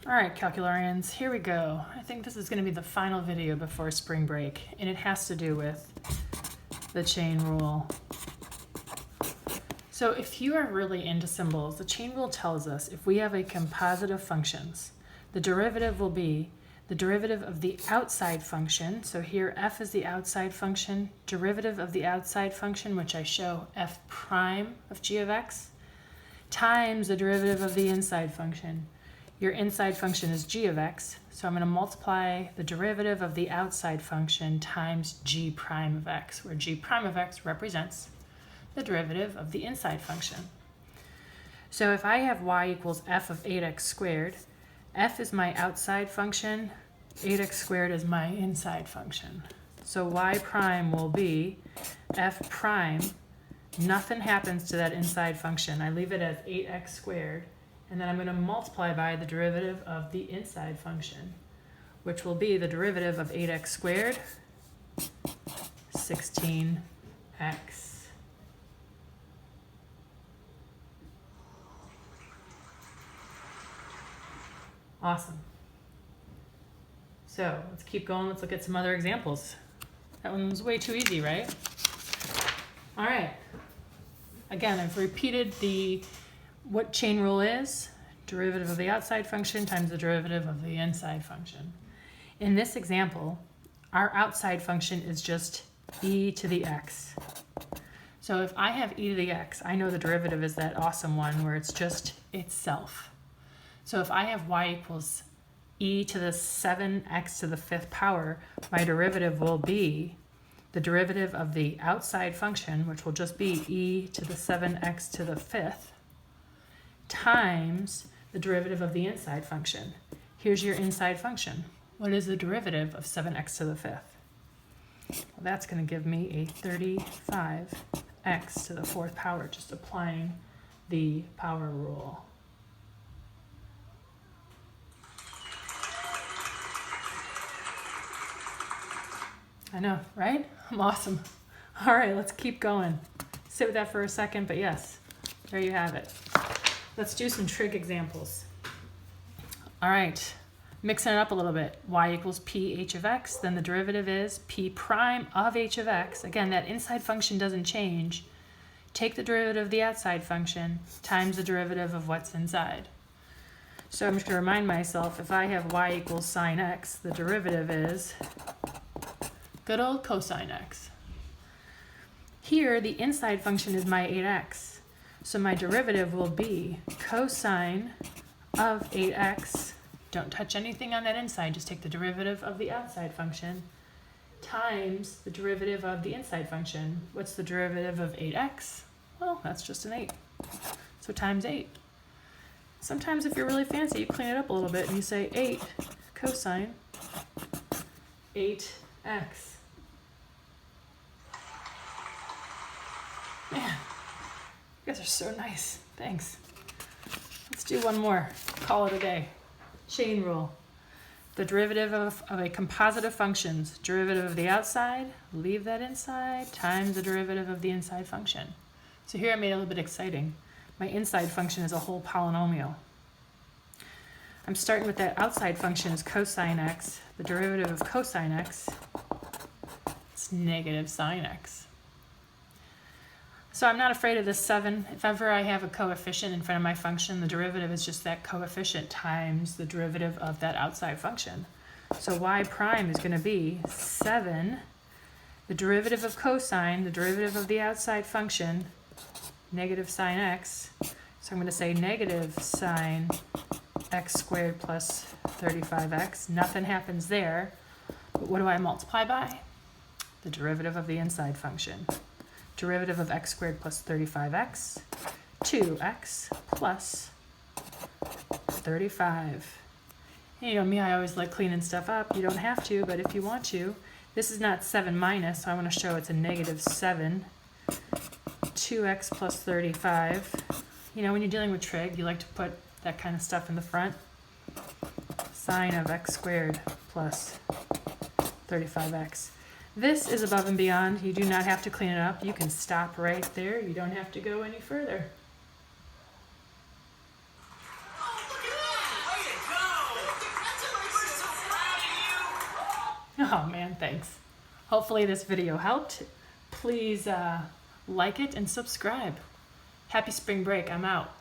All right, calcularians, here we go. I think this is going to be the final video before spring break, and it has to do with the chain rule. So if you are really into symbols, the chain rule tells us if we have a composite of functions, the derivative will be the derivative of the outside function. So here f is the outside function, derivative of the outside function, which I show f prime of g of x, times the derivative of the inside function. Your inside function is g of x, so I'm going to multiply the derivative of the outside function times g prime of x, where g prime of x represents the derivative of the inside function. So if I have y equals f of 8x squared, f is my outside function, 8x squared is my inside function. So y prime will be f prime. Nothing happens to that inside function. I leave it as 8x squared, and then I'm going to multiply by the derivative of the inside function, which will be the derivative of 8x squared, 16x. Awesome. So let's keep going. Let's look at some other examples. That one was way too easy, right? All right. Again, I've repeated what chain rule is. Derivative of the outside function times the derivative of the inside function. In this example, our outside function is just e to the x. So if I have e to the x, I know the derivative is that awesome one where it's just itself. So if I have y equals e to the 7x to the 5th power, my derivative will be the derivative of the outside function, which will just be e to the 7x to the 5th, times the derivative of the inside function. Here's your inside function. What is the derivative of 7x to the 5th? Well, that's going to give me a 35x to the 4th power, just applying the power rule. I know, right? I'm awesome. All right, let's keep going. Sit with that for a second, but yes, there you have it. Let's do some trig examples. All right, mixing it up a little bit. Y equals p h of x, then the derivative is p prime of h of x. Again, that inside function doesn't change. Take the derivative of the outside function times the derivative of what's inside. So I'm just going to remind myself, if I have y equals sine x, the derivative is good old cosine x. Here, the inside function is my 8x. So my derivative will be cosine of 8x. Don't touch anything on that inside, just take the derivative of the outside function times the derivative of the inside function. What's the derivative of 8x? Well, that's just an 8. So times 8. Sometimes if you're really fancy, you clean it up a little bit and you say 8 cosine 8x. Man, you guys are so nice. Thanks. Let's do one more. Call it a day. Chain rule. The derivative of a composite of functions. Derivative of the outside, leave that inside, times the derivative of the inside function. So here I made it a little bit exciting. My inside function is a whole polynomial. I'm starting with that outside function is cosine x. The derivative of cosine x is negative sine x. So I'm not afraid of this 7. If ever I have a coefficient in front of my function, the derivative is just that coefficient times the derivative of that outside function. So y prime is going to be 7, the derivative of cosine, the derivative of the outside function, negative sine x. So I'm going to say negative sine x squared plus 35x. Nothing happens there. But what do I multiply by? The derivative of the inside function. Derivative of x squared plus 35x, 2x plus 35. And you know me, I always like cleaning stuff up. You don't have to, but if you want to. This is not 7 minus, so I want to show it's a negative 7. 2x plus 35. You know, when you're dealing with trig, you like to put that kind of stuff in the front. Sine of x squared plus 35x. This is above and beyond. You do not have to clean it up. You can stop right there. You don't have to go any further. Oh, look at that! Way to go! Oh man, thanks. Hopefully this video helped. Please like it and subscribe. Happy spring break. I'm out.